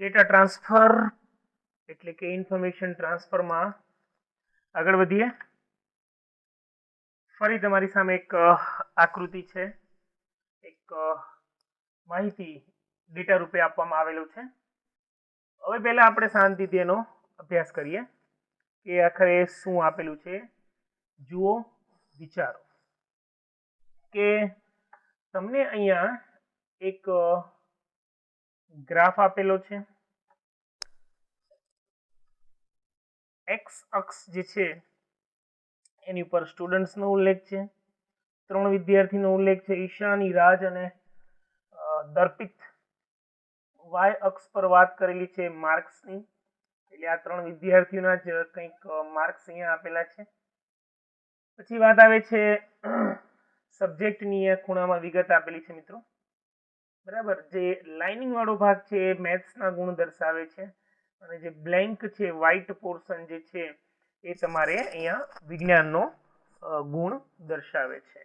Data transfer એટલે કે information ટ્રાન્સફરમાં આગળ વધીએ. ફરી તમારી સામે એક આકૃતિ છે, એક માહિતી ડેટા રૂપે આપવામાં આવેલું છે. હવે પહેલા આપણે શાંતિથી એનો અભ્યાસ કરીએ કે આખરે શું આપેલું છે. જુઓ, વિચારો કે તમને અહીંયા એક ગ્રાફ આપેલો છે. એક્સ અક્ષ જે છે એની ઉપર સ્ટુડન્ટ્સનો ઉલ્લેખ છે, 3 વિદ્યાર્થીનો ઉલ્લેખ છે, ઈશાની, રાજ અને દર્પિત. વાય અક્ષ પર વાત કરેલી છે માર્ક્સની, એટલે આ 3 વિદ્યાર્થીઓના જ કંઈક માર્ક્સ અહીંયા આપેલા છે. પછી વાત આવે છે સબ્જેક્ટની ખૂણામાં વિગત આપેલી છે મિત્રો, બરાબર. જે લાઇનિંગ વાળો ભાગ છે એ મેથ્સના ગુણ દર્શાવે છે અને જે બ્લેન્ક છે વ્હાઇટ પોર્શન જે છે એ તમારે અહીંયા વિજ્ઞાનનો ગુણ દર્શાવે છે.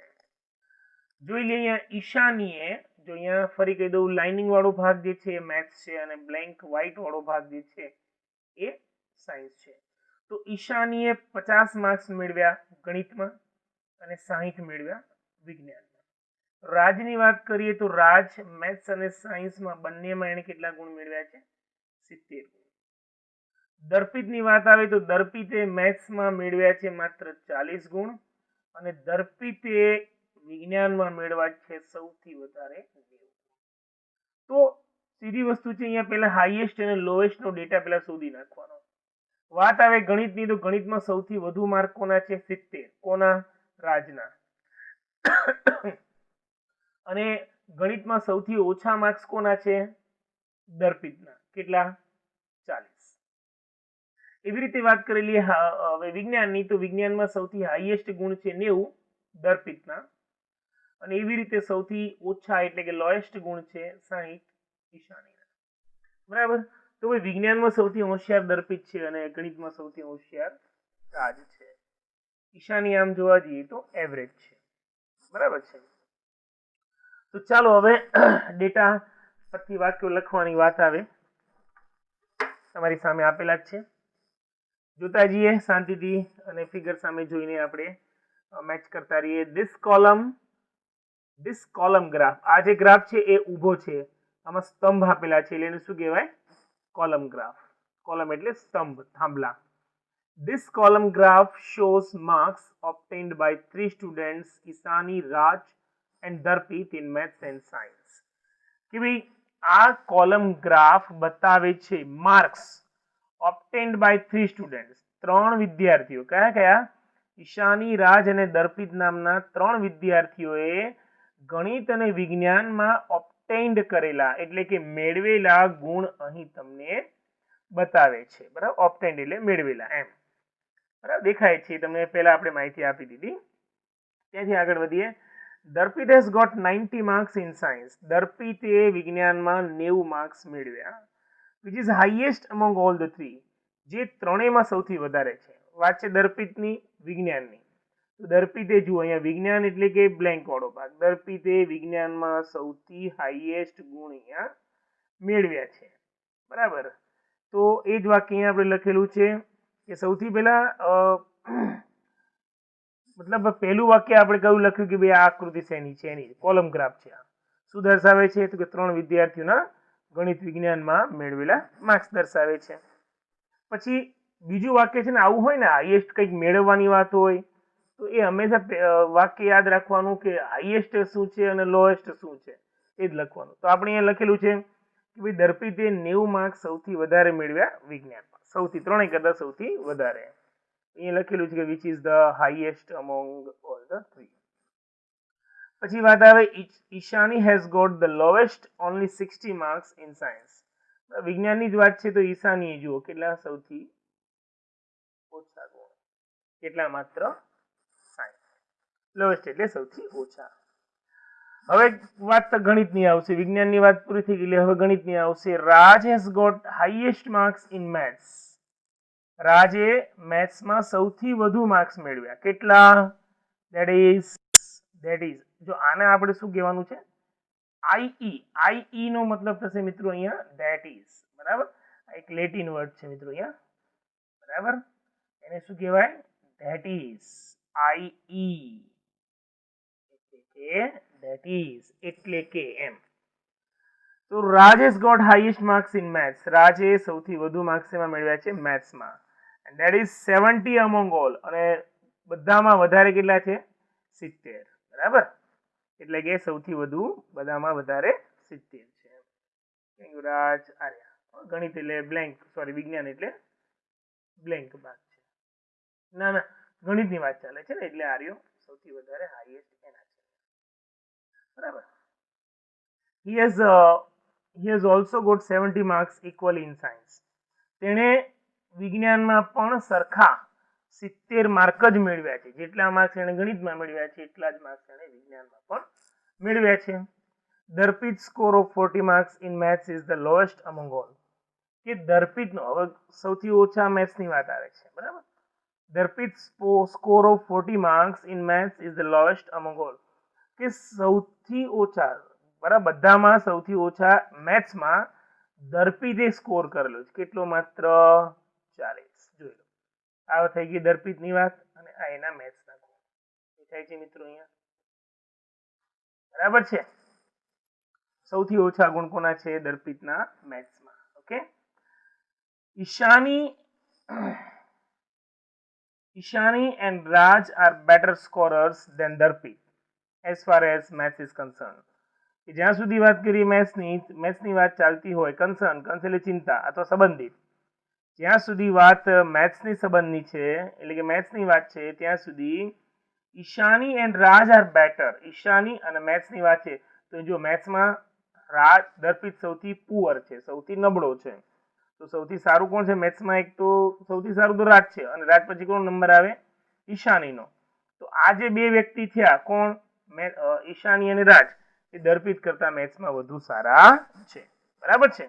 જોઈ લઈએ અહીંયા ઈશાનીએ, જો અહીંયા ફરી કહી દઉં, લાઇનિંગ વાળો ભાગ જે છે એ મેથ્સ છે અને બ્લેન્ક વ્હાઇટ વાળો ભાગ જે છે એ સાયન્સ છે. તો ઈશાનીએ 50 માર્ક્સ મેળવ્યા ગણિતમાં અને 60 મેળવ્યા વિજ્ઞાનમાં. રાજની વાત કરીએ તો રાજ મેથ્સ અને સાયન્સમાં બંનેમાં એને કેટલા ગુણ મેળવ્યા છે? 70 ગુણ. દર્પિતની વાત આવે તો દર્પિતે મેથ્સમાં મેળવ્યા છે માત્ર 40 ગુણ અને દર્પિતે વિજ્ઞાનમાં મેળવ્યા છે સૌથી વધારે 90 ગુણ. તો સીધી વસ્તુ છે, અહીંયા પહેલા હાઈએસ્ટ અને લોએસ્ટ નો ડેટા પહેલા શોધી નાખવાનો. વાત આવે ગણિતની તો ગણિતમાં સૌથી વધુ માર્ક કોના છે? 70. કોના? રાજના. અને ગણિતમાં સૌથી ઓછા માર્ક્સ કોના છે? દર્પિતના. કેટલા? 40. એવી રીતે વાત કરેલી હવે વિજ્ઞાનની, તો વિજ્ઞાનમાં સૌથી હાઈએસ્ટ ગુણ છે 90 દર્પિતના અને એવી રીતે સૌથી ઓછા એટલે કે લોએસ્ટ ગુણ છે 60 ઈશાનીના. બરાબર. તો ભાઈ વિજ્ઞાનમાં સૌથી હોશિયાર દર્પિત છે અને ગણિતમાં સૌથી હોશિયાર રાજ છે. ઈશાની આમ જોવા જઈએ તો એવરેજ છે, બરાબર છે. તો ચાલો હવે ડેટા પરથી વાક્યો લખવાની વાત આવે. તમારી સામે આપેલા જ છે, જોતા જઈએ શાંતિથી અને ફિગર સામે જોઈને આપણે મેચ કરતા રહીએ. ધીસ કોલમ ગ્રાફ, આ જે ગ્રાફ છે એ ઊભો છે, આમાં સ્તંભ આપેલા છે એટલે એને શું કહેવાય? Column graph. કોલમ એટલે સ્તંભ, થાંભલા. This column graph shows marks obtained by 3 students, Isani, Raj and Darpit in maths and science. કે ભાઈ આ કોલમ ગ્રાફ બતાવે છે માર્ક્સ obtained by 3 students, 3 વિદ્યાર્થીઓ. કયા કયા? ઈશાની, રાજ અને દર્પિત નામના 3 વિદ્યાર્થીઓએ ગણિત અને વિજ્ઞાનમાં obtained કરેલા એટલે કે મેળવેલા ગુણ અહીં તમને બતાવે છે. બરાબર, obtained એટલે મેળવેલા એમ. બરાબર, દેખાય છે તમને, પહેલા આપણે માહિતી આપી દીધી. ત્યાંથી આગળ વધીએ. દર્પિત has got 90 marks in science. દર્પિતે વિજ્ઞાનમાં 90 માર્ક્સ મેળવ્યા. which is highest among all the three. જે ત્રણેયમાં સૌથી વધારે છે. વાત છે દર્પિતની, વિજ્ઞાનની. તો દર્પિતે જુઓ અહીંયા વિજ્ઞાન એટલે કે બ્લેન્ક વાળો ભાગ, દર્પિતે વિજ્ઞાનમાં સૌથી હાઈએસ્ટ ગુણ અહીંયા મેળવ્યા છે. બરાબર. તો એ જ વાક્ય અહીંયા આપણે લખેલું છે કે સૌથી પહેલા મતલબ પહેલું વાક્ય આપણે કયું લખ્યું કે ભાઈ આ આકૃતિ શેની છે? એની કોલમ ગ્રાફ છે. શું દર્શાવે છે? તો કે 3 વિદ્યાર્થીઓના ગણિત વિજ્ઞાનમાં મેળવેલા માર્ક્સ દર્શાવે છે. પછી બીજું વાક્ય છે ને, આવું હોય ને હાઈએસ્ટ કંઈક મેળવવાની વાત હોય તો એ હંમેશા વાક્ય યાદ રાખવાનું કે હાઈએસ્ટ શું છે અને લોએસ્ટ શું છે એ જ લખવાનું. તો આપણે અહીંયા લખેલું છે કે ભાઈ દર્પિતે 90 માર્ક્સ સૌથી વધારે મેળવ્યા વિજ્ઞાનમાં, સૌથી, ત્રણેય કરતા સૌથી વધારે. અહીંયા લખેલું છે કે which is the highest among all the three. પછી વાત આવે Ishani has got the lowest only 60 marks in science. વિજ્ઞાનની જ વાત છે તો ઈશાનીએ જુઓ કેટલા સૌથી ઓછા ગુણ, કેટલા? માત્ર 60. લોએસ્ટ એટલે સૌથી ઓછા. હવે વાત તો ગણિતની આવશે, વિજ્ઞાનની વાત પૂરી થઈ ગઈ, હવે ગણિતની આવશે. Raj has got highest marks in maths. રાજે મેથ્સમાં સૌથી વધુ માર્ક્સ મેળવ્યા. કેટલા? ધેટ ઇઝ જો આને આપણે શું કહેવાનું છે? આઈ નો મતલબ થશે મિત્રો અહીંયા ધેટ ઇઝ. બરાબર. એક લેટિન વર્ડ છે મિત્રો અહીંયા, બરાબર. એને શું કહેવાય? That is, I that is એટલે કે એમ. તો રાજ has got highest marks in maths. રાજે સૌથી વધુ માર્ક્સ એમાં મેળવ્યા છે મેથ્સમાં, and that is 70 among all. અને બધામાં વધારે કેટલા છે? 70. બરાબર, એટલે કે સૌથી વધુ બધામાં વધારે 70 છે. રાજ આર્યા. ગણિત એટલે બ્લેન્ક, સોરી વિજ્ઞાન એટલે બ્લેન્ક ભાગ છે. ના ગણિતની વાત ચાલે છે ને, એટલે આર્યો સૌથી વધારે હાઈએસ્ટ એના છે. બરાબર. He has also got 70 marks equal in science. તેણે વિજ્ઞાનમાં પણ સરખા 70 માર્ક જ મેળવ્યા છે. જેટલા માર્ક્સ એણે ગણિતમાં મેળવ્યા છે એટલા જ માર્ક્સ એણે વિજ્ઞાનમાં પણ મેળવ્યા છે. દર્પિત score of 40 marks in maths is the lowest among all. કે દર્પિતનો હવે સૌથી ઓછા મેથ્સની વાત આવે છે. બરાબર. દર્પિત score of 40 marks in maths is the lowest among all. કે સૌથી ઓછા, બરાબર, બધામાં સૌથી ઓછા મેથ્સમાં દર્પિતે સ્કોર કરેલો છે. કેટલો? માત્ર 40. જોઈ લો, આ થઈ ગઈ દર્પિતની વાત, અને આ એના મેથ્સના ગુણ થાય છે મિત્રો અહીંયા. બરાબર છે. સૌથી ઓછા ગુણ કોના છે? દર્પિતના મેથ્સમાં. Okay. Ishani and Raj are better scorers than Darpit as far as maths is concerned. જ્યાં સુધી વાત કરીએ મેથ્સની વાત ચાલતી હોય, કન્સર્ન એટલે ચિંતા અથવા સંબંધિત, જ્યાં સુધી વાત મેથ્સની સંબંધની છે, એટલે કે મેથ્સની વાત છે, ત્યાં સુધી Ishani and Raj are better. Ishani અને મેથ્સની વાત છે તો જો મેથ્સમાં દર્પિત સૌથી પુઅર છે, સૌથી નબળો છે. તો સૌથી સારું કોણ છે મેથ્સમાં? એક તો સૌથી સારું તો રાજ છે, અને રાજ પછી કોનો નંબર આવે? ઈશાનીનો. તો આ જે બે વ્યક્તિ થયા, કોણ? ઈશાની અને રાજ, એ દર્પિત કરતા મેથ્સમાં વધુ સારા છે. બરાબર છે.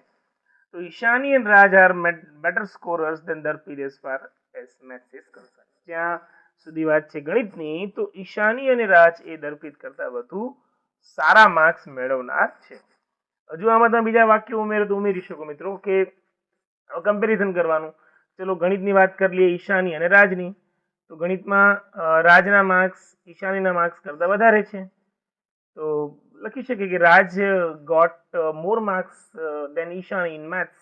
તો ઈશાની અને Raj are better scorers than Darpit as far as maths is concern. જ્યાં સુધી વાત છે ગણિતની, તો ઈશાની અને રાજ એ દર્પિત કરતા વધુ સારા માર્ક્સ મેળવનાર છે. હજુ આમાં તમે બીજા વાક્યો ઉમેરો તો ઉમેરી શકો મિત્રો, કે કમ્પેરિઝન કરવાનું. ચલો ગણિતની વાત કરી લઈએ ઈશાની અને રાજની, તો ગણિતમાં રાજના માર્ક્સ ઈશાનીના માર્ક્સ કરતા વધારે છે. તો લખી શકીએ કે Raj got more marks than Ishani in maths.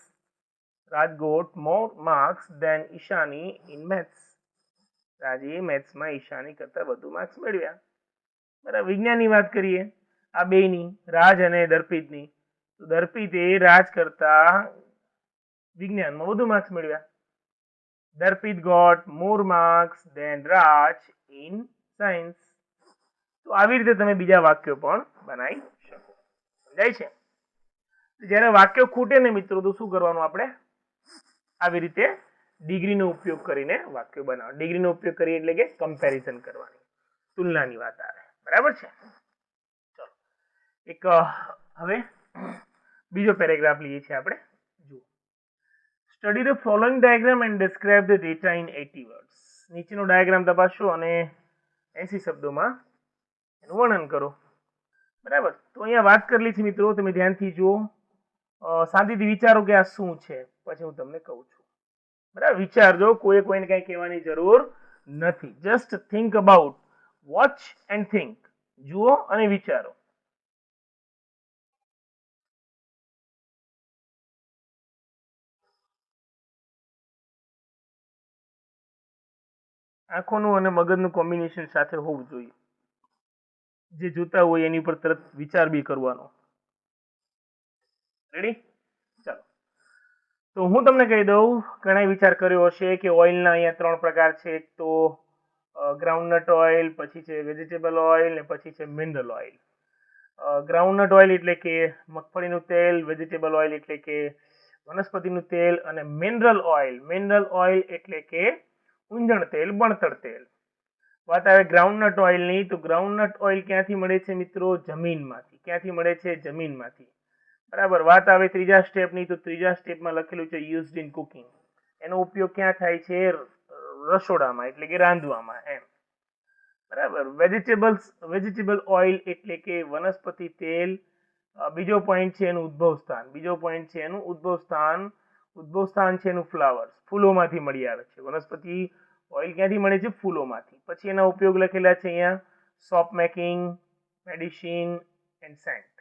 Raj got more marks than Ishani in maths. રાજે મેથ્સમાં ઈશાની કરતા વધુ માર્ક્સ મેળવ્યા. બરાબર. વિજ્ઞાનની વાત કરીએ આ બેની, રાજ અને દર્પિતની, તો દર્પિતે રાજ કરતા વિજ્ઞાનમાં વધુ માર્ક્સ મેળવ્યા. Darpit got more marks than Raj in science. તો આવી રીતે તમે બીજા વાક્યો પણ બનાવી શકો. સમજાય છે? જ્યારે વાક્યો ખૂટે ને મિત્રો, તો શું કરવાનું? આપણે આવી રીતે ડિગ્રીનો ઉપયોગ કરીને વાક્યો બનાવો. ડિગ્રીનો ઉપયોગ કરીએ એટલે કે કમ્પેરિઝન કરવાની, તુલનાની વાત આવે. બરાબર છે. ચલો એક હવે બીજો પેરેગ્રાફ લઈએ છીએ આપણે. જુઓ, study the following diagram and describe the data in 80 words. નીચેનો ડાયાગ્રામ તપાસો અને 80 શબ્દોમાં એનું વર્ણન કરો. બરાબર. તો અહીંયા વાત કરેલી છે મિત્રો, તમે ધ્યાનથી જુઓ, શાંતિથી વિચારો કે આ શું છે, પછી હું તમને કહું છું. બરાબર. વિચારજો, કોઈને કઈ કહેવાની જરૂર નથી. Just think about, watch and think. જુઓ અને વિચારો. આંખોનું અને મગજનું કોમ્બિનેશન સાથે હોવું જોઈએ. જે જોતા હોય એની પર તરત વિચાર બી કરવાનો. રેડી? ચાલો, તો હું તમને કહી દઉં, ઘણા વિચાર કર્યો હશે કે ઓઇલના અહીંયા 3 પ્રકાર છે. એક તો ગ્રાઉન્ડનટ ઓઇલ, પછી છે વેજીટેબલ ઓઇલ, ને પછી છે મિનરલ ઓઇલ. ગ્રાઉન્ડનટ ઓઇલ એટલે કે મગફળીનું તેલ, વેજીટેબલ ઓઇલ એટલે કે વનસ્પતિનું તેલ, અને મિનરલ ઓઇલ એટલે કે ઊંજણ તેલ, બણતર તેલ. વાત આવે ગ્રાઉન્ડનટ ઓઇલની, તો ગ્રાઉન્ડનટ ઓઇલ ક્યાંથી મળે છે મિત્રો? જમીનમાંથી. ક્યાંથી મળે છે? જમીનમાંથી. બરાબર. વાત આવે ત્રીજા સ્ટેપની, તો ત્રીજા સ્ટેપમાં લખેલું છે યુઝડ ઇન કુકિંગ. એનો ઉપયોગ ક્યાં થાય છે? રસોડામાં, એટલે કે રાંધવામાં એમ. બરાબર. વેજીટેબલ ઓઇલ એટલે કે વનસ્પતિ તેલ. બીજો પોઈન્ટ છે એનું ઉદ્ભવ સ્થાન. ઉદ્ભવ સ્થાન છે એનું ફ્લાવર્સ, ફૂલોમાંથી મળી આવે છે. વનસ્પતિ ઓઇલ ક્યાંથી મળે છે? ફૂલોમાંથી. પછી એના ઉપયોગ લખેલા છે અહીંયા, soap making, medicine and scent,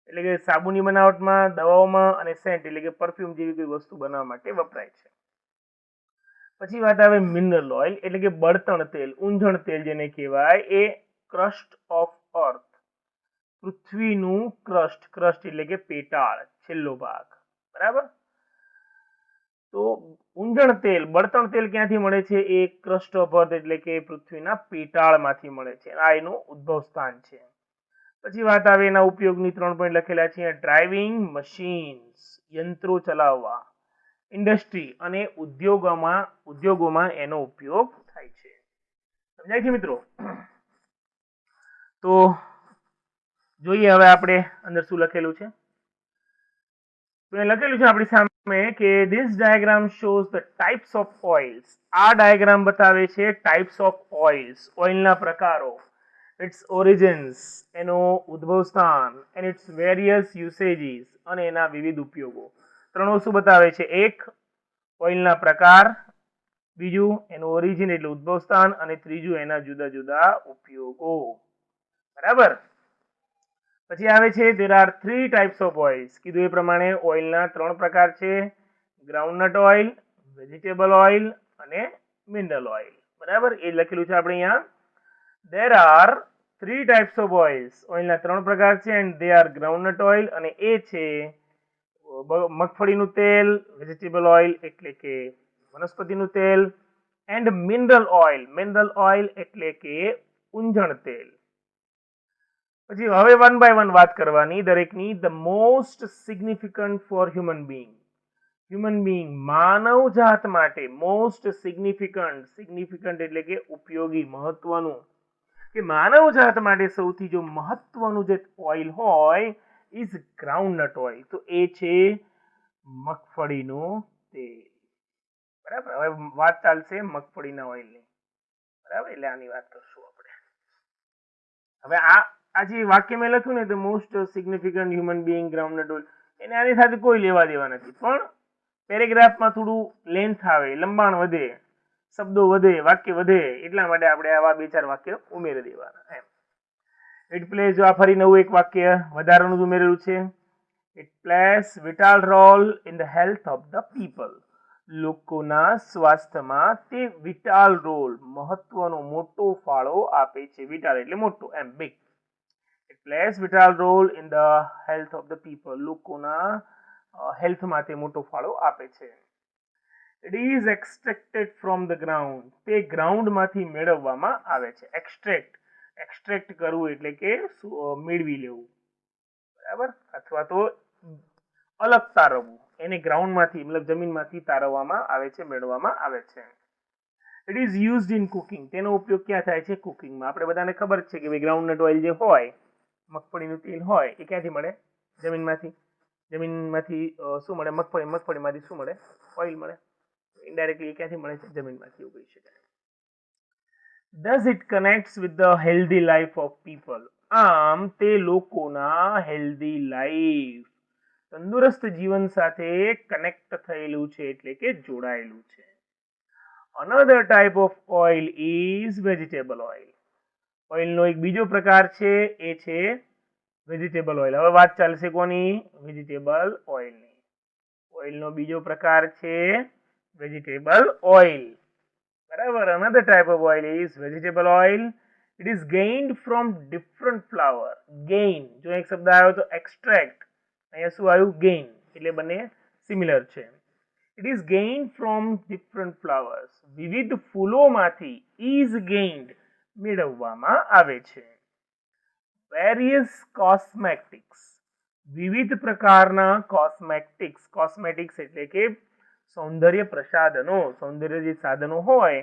એટલે કે સાબુની બનાવટમાં, દવાઓમાં, અને સેન્ટ એટલે કે પરફ્યુમ જેવી કોઈ વસ્તુ બનાવવા માટે વપરાય છે. પછી વાત આવે મિનરલ ઓઇલ, એટલે કે બળતણ તેલ, ઊંધણ તેલ જેને કહેવાય, એ ક્રસ્ટ ઓફ અર્થ, પૃથ્વીનું ક્રસ્ટ, ક્રસ્ટ એટલે કે પેટાળ, છેલ્લો ભાગ, બરાબર. તો ઊંધણ તેલ, બળતણ તેલ ક્યાંથી મળે છે? એ ક્રસ્ટ ઓફ અર્થ એટલે કે પૃથ્વીના પેટાળમાંથી મળે છે. આ એનું ઉદ્ભવ સ્થાન છે. પછી વાત આવે એના ઉપયોગની, 3 પોઈન્ટ લખેલા છે. ડ્રાઇવિંગ મશીન્સ, યંત્રો ચલાવવા, ઇન્ડસ્ટ્રી અને ઉદ્યોગોમાં એનો ઉપયોગ થાય છે. સમજાય છે મિત્રો? તો જોઈએ હવે આપણે અંદર શું લખેલું છે. તો એ લખેલું છે આપણી સામે કે this diagram shows the types of oils. આ ડાયાગ્રામ બતાવે છે ટાઇપ્સ ઓફ ઓઇલ્સ, ઓઇલના પ્રકારો, ઇટ્સ ઓરિજિન્સ, એનો ઉદ્ભવ સ્થાન, એન્ડ ઇટ્સ વેરિયસ યુસેજીસ, અને એના વિવિધ ઉપયોગો. 3 વસ્તુ બતાવે છે. એક, ઓઇલના પ્રકાર, બીજું એનું ઓરિજિન એટલે ઉદ્ભવ સ્થાન, અને ત્રીજું એના જુદા જુદા ઉપયોગો. બરાબર. પછી આવે છે there are 3 types of oils. કીધું એ પ્રમાણે ઓઇલના 3 પ્રકાર છે, ગ્રાઉન્ડનટ ઓઇલ, વેજીટેબલ ઓઇલ અને મિનરલ ઓઇલ. બરાબર, એ લખેલું છે આપણે અહીંયા. there are 3 types of oils. ઓઇલના 3 પ્રકાર છે, and they are groundnut oil, અને એ છે મગફળીનું તેલ, વેજીટેબલ ઓઇલ એટલે કે વનસ્પતિનું તેલ, and mineral oil, mineral oil એટલે કે ઊંધણ તેલ. પછી હવે 1 by 1 વાત કરવાની દરેકની. The most significant for human being, human being માનવ જાત માટે મોસ્ટ સિગ્નિફિકન્ટ, સિગ્નિફિકન્ટ એટલે કે ઉપયોગી, મહત્વનું, કે માનવ જાત માટે સૌથી જો મહત્વનું જે ઓઇલ હોય ઇઝ ગ્રાઉન્ડનટ ઓઇલ, તો એ છે મગફળીનું તેલ. બરાબર. હવે વાત ચાલશે મગફળીના ઓઇલની. બરાબર, એટલે આની વાત કરશું આપણે. હવે આ જે વાક્ય મેં લખ્યું ને, the most significant human being groundnut oil, એને આની સાથે કોઈ લેવા દેવા નથી, પણ પેરેગ્રાફમાં થોડું લેન્થ આવે, લંબાણ વધે, શબ્દો વધે, વાક્ય વધે, એટલા માટે આપણે આવા 2-4 વાક્ય ઉમેરી દેવાના એમ. ઇટ પ્લેઝ, જો આ ફરી નવું એક વાક્ય વધારાનું ઉમેરેલું છે. It plays vital role in the health of the people. લોકોના સ્વાસ્થ્યમાં તે વિટાલ રોલ, મહત્વનો, મોટો ફાળો આપે છે. વિટાલ એટલે મોટો એમ, big. It plays vital role in the health of the people. લોકોના હેલ્થમાં તે મોટો ફાળો આપે છે. It is extracted from the ground. તે ગ્રાઉન્ડમાંથી મેળવવામાં આવે છે. એક્સટ્રેક્ટ, એક્સટ્રેક્ટ કરવું એટલે કે મેળવી લેવું, બરાબર, અથવા તો અલગ તારવવું. એને ગ્રાઉન્ડમાંથી, મતલબ જમીનમાંથી તારવવામાં આવે છે, મેળવવામાં આવે છે. It is used in cooking. તેનો ઉપયોગ ક્યાં થાય છે? કુકિંગમાં. આપણે બધાને ખબર છે કે ભાઈ ગ્રાઉન્ડનટ ઓઇલ જે હોય, મગફળીનું તેલ હોય, એ ક્યાંથી મળે? જમીનમાંથી. જમીનમાંથી શું મળે? મગફળીમાંથી શું મળે? ઓઇલ મળે. ઇનડાયરેક્ટલી ક્યાંથી મળે છે? જમીનમાંથી, એવું કહી શકાય. Thus it connects with the healthy life of people. આમ તે લોકોના હેલ્ધી લાઈફ, તંદુરસ્ત જીવન સાથે કનેક્ટ થયેલું છે, એટલે કે જોડાયેલું છે. Another type of oil is vegetable oil. ઓઇલનો એક બીજો પ્રકાર છે, એ છે વેજીટેબલ ઓઇલ. હવે વાત ચાલશે કોની? વેજીટેબલ ઓઇલની. ઓઇલનો બીજો પ્રકાર છે વેજીટેબલ ઓઇલ. બરાબર. Another type of oil is vegetable oil. It is gained from different flower. Gain, જો એક શબ્દ આવ્યો તો extract, અહીંયા શું આવ્યું? gain, એટલે બંને સિમિલર છે. It is gained from different flowers. વિવિધ ફૂલોમાંથી is gained, મેળવવામાં આવે છે. Various cosmetics, વિવિધ પ્રકારના કોસ્મેટિક્સ. કોસ્મેટિક્સ એટલે કે સૌંદર્ય પ્રસાધનો, સૌંદર્ય જે સાધનો હોય,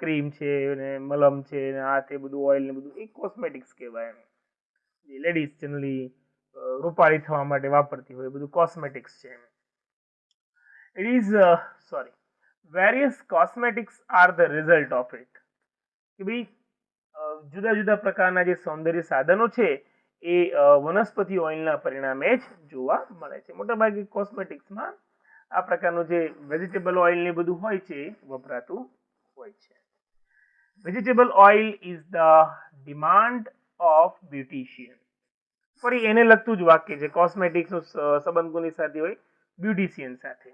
ક્રીમ છે ને મલમ છે ને આ તે બધું, ઓઇલ ને બધું, એ કોસ્મેટિક્સ કહેવાય. જે લેડીઝ જનરલી રૂપાળી થવા માટે વાપરતી હોય, બધું કોસ્મેટિક્સ છે. It is various cosmetics are the result of it. કે ભાઈ જુદા જુદા પ્રકારના જે સૌંદર્ય સાધનો છે એ વનસ્પતિ ઓઇલના પરિણામે જ જોવા મળે છે. મોટાભાગે કોસ્મેટિક્સમાં આ પ્રકારનું જે વેજીટેબલ ઓઇલ ને બધું હોય છે વપરાતું હોય છે. Vegetable oil is the demand of beautician. ફરી એને લગતું જ વાક્ય છે, કોસ્મેટિક્સનો સંબંધ કોની સાથે હોય? બ્યુટિશિયન સાથે.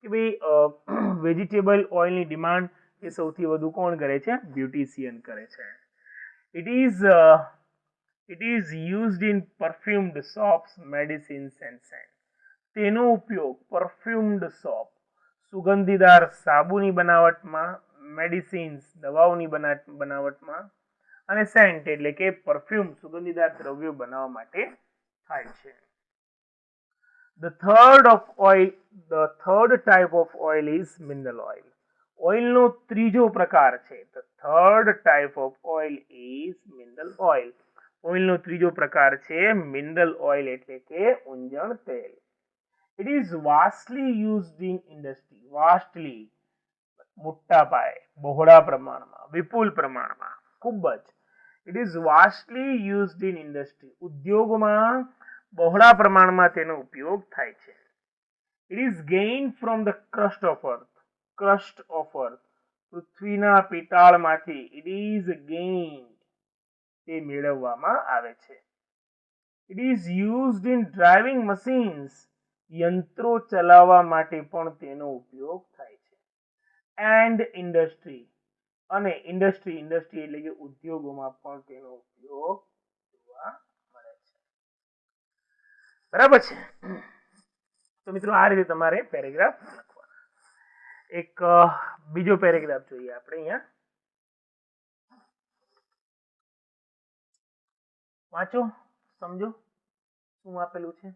કે ભાઈ વેજીટેબલ ઓઇલની ડિમાન્ડ એ સૌથી વધુ કોણ કરે છે? બ્યુટિશિયન કરે છે. It is used in perfumed soaps, medicines and scent. તેનો ઉપયોગ પરફ્યુમ્ડ સોપ, સુગંધીદાર સાબુની બનાવટમાં, મેડિસિન્સ દવાઓની બનાવટમાં અને સેન્ટ એટલે કે પરફ્યુમ સુગંધીદાર દ્રવ્યો બનાવવા માટે થાય છે. The third type of oil is mineral oil. ઓઇલનો ત્રીજો પ્રકાર છે. The third type of oil is mineral oil. ઓઇલનો ત્રીજો પ્રકાર છે મિનરલ ઓઇલ એટલે કે ઊંજણ તેલ. It is vastly used in industry. Vastly મોટા પાયે, બહોળા પ્રમાણમાં, વિપુલ પ્રમાણમાં, ખૂબ જ. It is vastly used in industry. ઉદ્યોગમાં બહોળા પ્રમાણમાં તેનો ઉપયોગ થાય છે. It is gained from the crust of earth. Crust of earth. પૃથ્વીના પેટાળમાંથી it is gained. તે મેળવવામાં આવે છે. It is used in driving machines. યંત્રો ચલાવવા માટે પણ તેનો ઉપયોગ થાય છે. And industry. અને ઇન્ડસ્ટ્રી એટલે કે ઉદ્યોગોમાં પણ તેનો ઉપયોગ જોવા મળે છે. બરાબર છે. તો મિત્રો આ રીતે તમારે પેરેગ્રાફ લખવાના. એક બીજો પેરેગ્રાફ જોઈએ આપણે અહીંયા. વાંચો, સમજો શું આપેલું છે.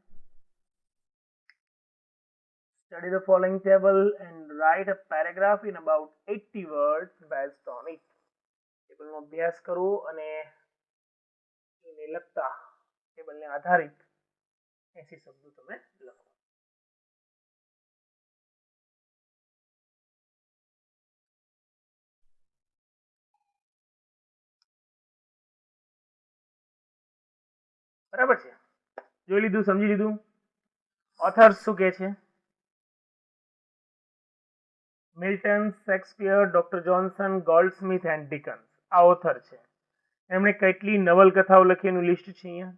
Study the following table and write a paragraph in about 80 words based on it. ટેબલનો અભ્યાસ કરો અને એને લગતા ટેબલને આધારિત 80 શબ્દો તમે લખો. બરાબર છે? જોઈ લીધું, સમજી લીધું? ઓથર્સ શું કહે છે? Milton, Shakespeare, doctor Johnson, Goldsmith and Dickens. આ ઓથર છે. એમણે કેટલી નવલકથાઓ લખી એનું લિસ્ટ છે અહીંયા.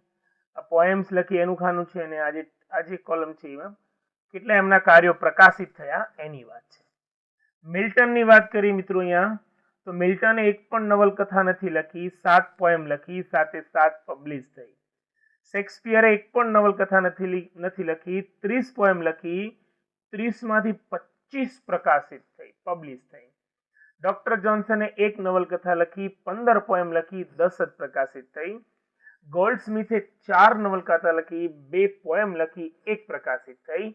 આ પોએમ્સ લખી એનું ખાનું છે અને આજે કોલમ છે એમાં કેટલા એમના કાર્યો પ્રકાશિત થયા એની વાત છે. મિલ્ટનની વાત કરી મિત્રો અહીંયા, તો મિલ્ટને એક પણ નવલકથા નથી લખી, 7 પોએમ લખી, 7 પબ્લિશ થઈ. શેક્સપિયરે એક પણ નવલકથા નથી લખી, 30 પોએમ લખી, 30 માંથી 25 પ્રકાશિત થઈ, પબ્લિશ થઈ. ડોક્ટર જોન્સને એક નવલકથા લખી, 15 પોએમ લખી, 10 જ પ્રકાશિત થઈ. ગોલ્ડસ્મિથે 4 નવલકથા લખી, 2 પોએમ લખી, 1 પ્રકાશિત થઈ.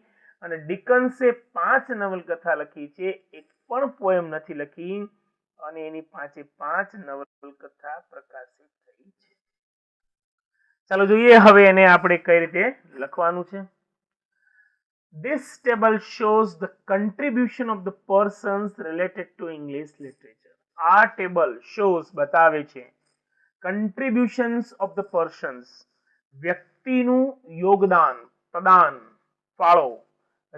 અને ડિકન્સે 5 નવલકથા લખી છે, એક પણ પોએમ નથી લખી અને એની 5 નવલકથા પ્રકાશિત થઈ છે. ચાલો જોઈએ હવે એને આપણે કઈ રીતે લખવાનું છે. This table shows the contribution of the persons related to English literature. આ ટેબલ shows બતાવે છે contributions of the persons, વ્યક્તિનું યોગદાન, પ્રદાન, ફાળો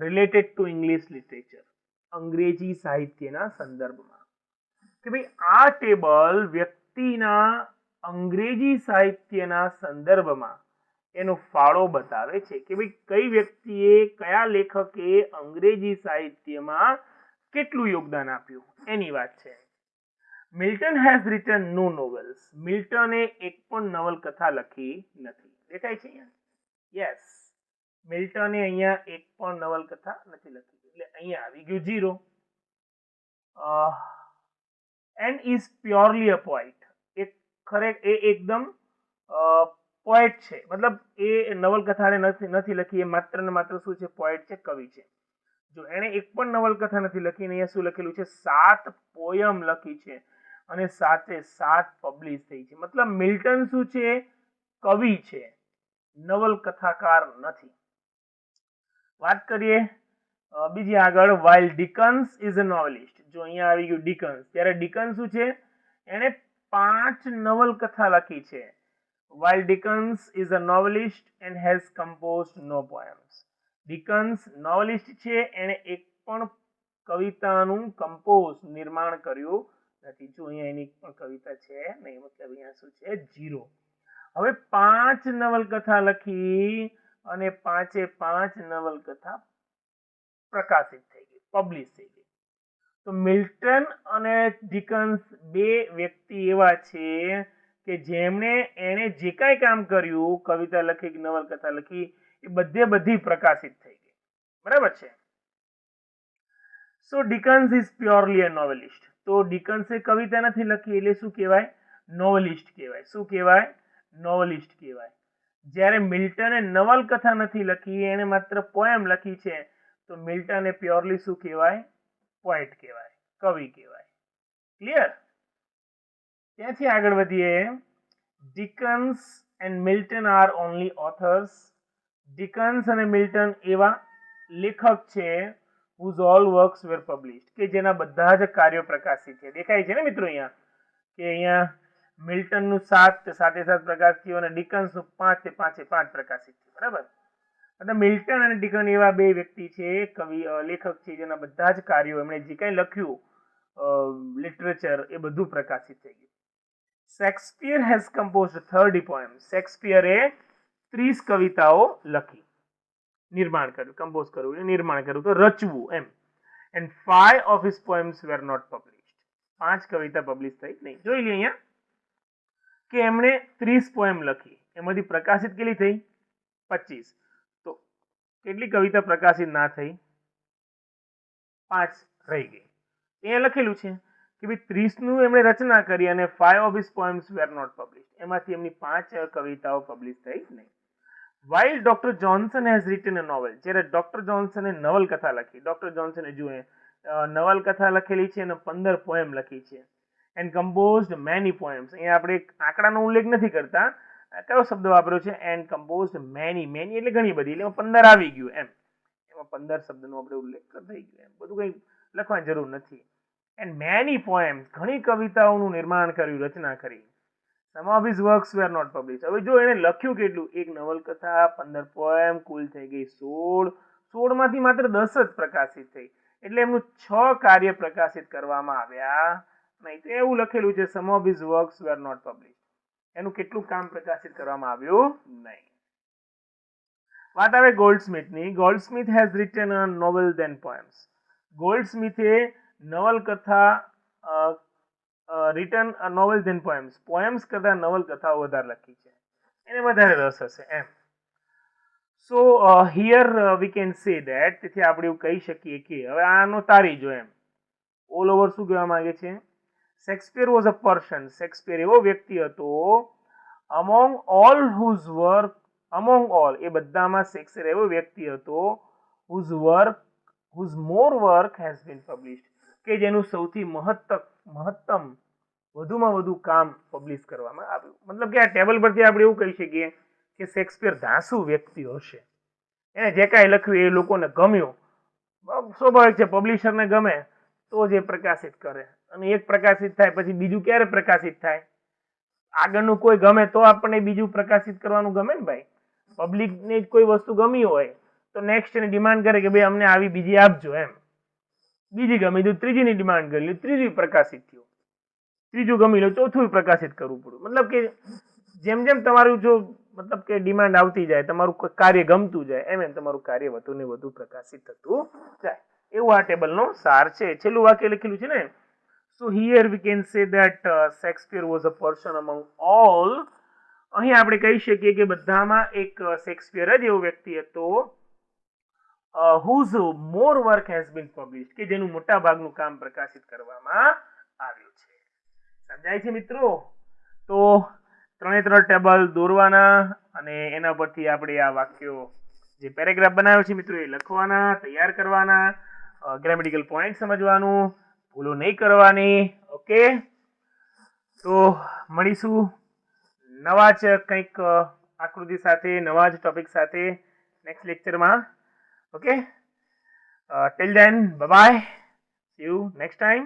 related to English literature, અંગ્રેજી સાહિત્યના સંદર્ભમાં. કે ભાઈ આ ટેબલ વ્યક્તિના અંગ્રેજી સાહિત્યના સંદર્ભમાં એનો ફાળો બતાવે છે કે ભાઈ કઈ વ્યક્તિએ, કયા લેખકે અંગ્રેજી સાહિત્યમાં કેટલું યોગદાન આપ્યું એની વાત છે. Milton has written no novels. મિલ્ટને એક પણ નવલકથા લખી નથી. દેખાય છે અહીંયા? યસ, મિલ્ટને અહીંયા એક પણ નવલકથા નથી લખી એટલે અહીંયા આવી ગયું 0. And is purely a poet. એ એકદમ પોએટ છે, મતલબ એ નવલકથાને નથી લખી, એ માત્ર ને માત્ર શું છે? પોએટ છે, કવિ છે. જો એને એક પણ નવલકથા નથી લખી ને અહીંયા શું લખેલું છે? 7 પોયમ લખી છે અને 7 પબ્લિશ થઈ છે. મતલબ મિલ્ટન શું છે? કવિ છે, નવલકથાકાર નથી. વાત કરીએ બીજી આગળ. while Dickens is a novelist. જો અહીંયા આવી ગયું ડિકન્સ, ત્યારે ડિકન્સ શું છે? એને 5 નવલકથા લખી છે. While Dickens is a novelist and has composed no poems. ડિકન્સ નોવેલિસ્ટ છે, એણે એક પણ કવિતાનું કમ્પોઝ નિર્માણ કર્યું નથી. જો અહીંયા એની પણ કવિતા છે નહીં, મતલબ અહીંયા શું છે 0. હવે 5 નવલકથા લખી અને 5 નવલકથા પ્રકાશિત થઈ ગઈ, પબ્લિશ થઈ ગઈ. તો મિલ્ટન અને ડિકન્સ બે વ્યક્તિ એવા છે કે એણે જે કાંઈ કામ કર્યું, કવિતા લખી કે નવલકથા લખી, એ બધી પ્રકાશિત થઈ ગઈ. બરાબર છે. સો ડિકન્સ ઇઝ પ્યોરલી અ નોવેલિસ્ટ. તો ડિકન્સે કવિતા નથી લખી એટલે શું કહેવાય? નોવેલિસ્ટ કહેવાય. શું કહેવાય? નોવેલિસ્ટ કહેવાય. જ્યારે મિલ્ટને નવલકથા નથી લખી, એણે માત્ર પોએમ લખી છે, તો મિલ્ટન એ પ્યોરલી શું કહેવાય? પોએટ કહેવાય, કવિ કહેવાય. ક્લિયર? ત્યાંથી આગળ વધીએ. Dickens and Milton are only authors. Dickens અને મિલ્ટન એવા લેખક છે whose all works were published, કે જેના બધા જ કાર્યો પ્રકાશિત છે. દેખાય છે ને મિત્રો અહીંયા કે અહીંયા મિલ્ટનનું 7 પ્રકાશ થયો અને ડિકન્સનું 5 પ્રકાશિત થયું. બરાબર? એટલે મિલ્ટન અને ડિકન એવા બે વ્યક્તિ છે, લેખક છે, જેના બધા જ કાર્યો, એમણે જે કંઈ લખ્યું લિટરેચર, એ બધું પ્રકાશિત થઈ ગયું. Shakespeare has composed 30 poems. શેક્સપિયરે 30 કવિતાઓ લખી, નિર્માણ કર્યું, કમ્પોઝ કર્યું એટલે નિર્માણ કર્યું, તો રચવું એમ. And 5 of his poems were not published. 5 કવિતા પબ્લિશ થઈ નહીં. જોઈ લઈએ અહીંયા કે એમણે 30 પોએમ લખી, એમાંથી પ્રકાશિત કેટલી થઈ? 25. તો કેટલી કવિતા પ્રકાશિત ના થઈ? 5 રહી ગઈ. અહીંયા લખેલું છે કે ભાઈ 30 નું એમણે રચના કરી અને 5 of his poems were not published. એમાંથી એમની 5 કવિતાઓ પબ્લિશ થઈ નહીં. While Dr. Johnson has written a novel, જ્યારે ડોક્ટર જોન્સને નવલકથા લખી, ડોક્ટર જોન્સને જુએ નવલકથા લખેલી છે અને 15 પોએમ લખી છે. And composed many poems. અહીંયા આપણે આંકડાનો ઉલ્લેખ નથી કરતા, કયો શબ્દ વાપર્યો છે? એન્ડ કમ્પોઝડ મેની એટલે ઘણી બધી, એટલે 15 આવી ગયું એમ. એમાં 15 શબ્દનો આપણે ઉલ્લેખ થઈ ગયો એમ. બધું કંઈ લખવાની જરૂર નથી. એન્ડ મેની પોએમ્સ, ઘણી કવિતાઓનું નિર્માણ કર્યું, રચના કરી. Some of his works were not published. હવે જો એને લખ્યું કેટલું? એક નવલકથા, 15 પોએમ, કુલ થઈ ગઈ 16. 16 માંથી માત્ર 10 જ પ્રકાશિત થઈ, એટલે એમનું 6 કાર્ય પ્રકાશિત કરવામાં આવ્યા નહીં. તો એવું લખેલું છે some of his works were not published. એનું કેટલું કામ પ્રકાશિત કરવામાં આવ્યું નહીં. વાત આવે ગોલ્ડસ્મિથની. Goldsmith has written a novel than poems. ગોલ્ડસ્મિથે નવલકથા written a novel than poems. Poems કરતા નવલકથાઓ વધારે લખી છે, એને વધારે રસ હશે એમ. So here we can say that, તેથી આપણે એવું કહી શકીએ કે હવે આનો તારી જો એમ ઓલ ઓવર શું કહેવા માંગે છે? Shakespeare was a person. Shakespeare એવો વ્યક્તિ હતો among all, એ બધામાં શેક્સપિયર એવો વ્યક્તિ હતો whose more work has been published, કે જેનું સૌથી મહત્તમ વધુમાં વધુ કામ પબ્લિશ કરવામાં આવ્યું. મતલબ કે આ ટેબલ પરથી આપણે એવું કહી શકીએ કે શેક્સપિયર ધાસુ વ્યક્તિ હશે. એને જે કાંઈ લખ્યું એ લોકોને ગમ્યું. સ્વાભાવિક છે, પબ્લિશરને ગમે તો જ એ પ્રકાશિત કરે, અને એક પ્રકાશિત થાય પછી બીજું ક્યારે પ્રકાશિત થાય? આગળનું કોઈ ગમે તો આપણને બીજું પ્રકાશિત કરવાનું ગમે ને ભાઈ. પબ્લિકને જ કોઈ વસ્તુ ગમી હોય તો નેક્સ્ટ એની ડિમાન્ડ કરે કે ભાઈ અમને આવી બીજી આપજો એમ. બીજી ગમી તો ત્રીજીની ડિમાન્ડ કરી લે, ત્રીજી પ્રકાશિત થયું, ત્રીજું ગમી લો, ચોથું પ્રકાશિત કરવું પડ્યું. મતલબ કે જેમ જેમ તમારું જો મતલબ કે ડિમાન્ડ આવતી જાય, તમારું કાર્ય ગમતું જાય, એમ એમ તમારું કાર્ય વધુ ને વધુ પ્રકાશિત થતું જાય. એવું આ ટેબલનો સાર છે. છેલ્લું વાક્ય લખેલું છે ને, સો here we can say that Shakespeare was a person અમંગ all. અહીં આપણે કહી શકીએ કે બધામાં એક શેક્સપિયર જ એવો વ્યક્તિ હતો whose more work has been published, કે જેનું મોટા ભાગનું કામ પ્રકાશિત કરવામાં આવ્યું છે. સમજાય છે મિત્રો? તો 3 ટેબલ દોરવાના અને એના પરથી આપણે આ વાક્યો જે પેરેગ્રાફ બનાવ્યો છે મિત્રો એ લખવાના, તૈયાર કરવાના, ગ્રામેટિકલ પોઈન્ટ સમજવાનું, ભૂલો નહીં કરવાની. ઓકે, તો મળીશું નવા જ કંઈક આકૃતિ સાથે, નવા જ ટોપિક સાથે નેક્સ્ટ લેક્ચરમાં. Okay, till then, bye bye. See you next time.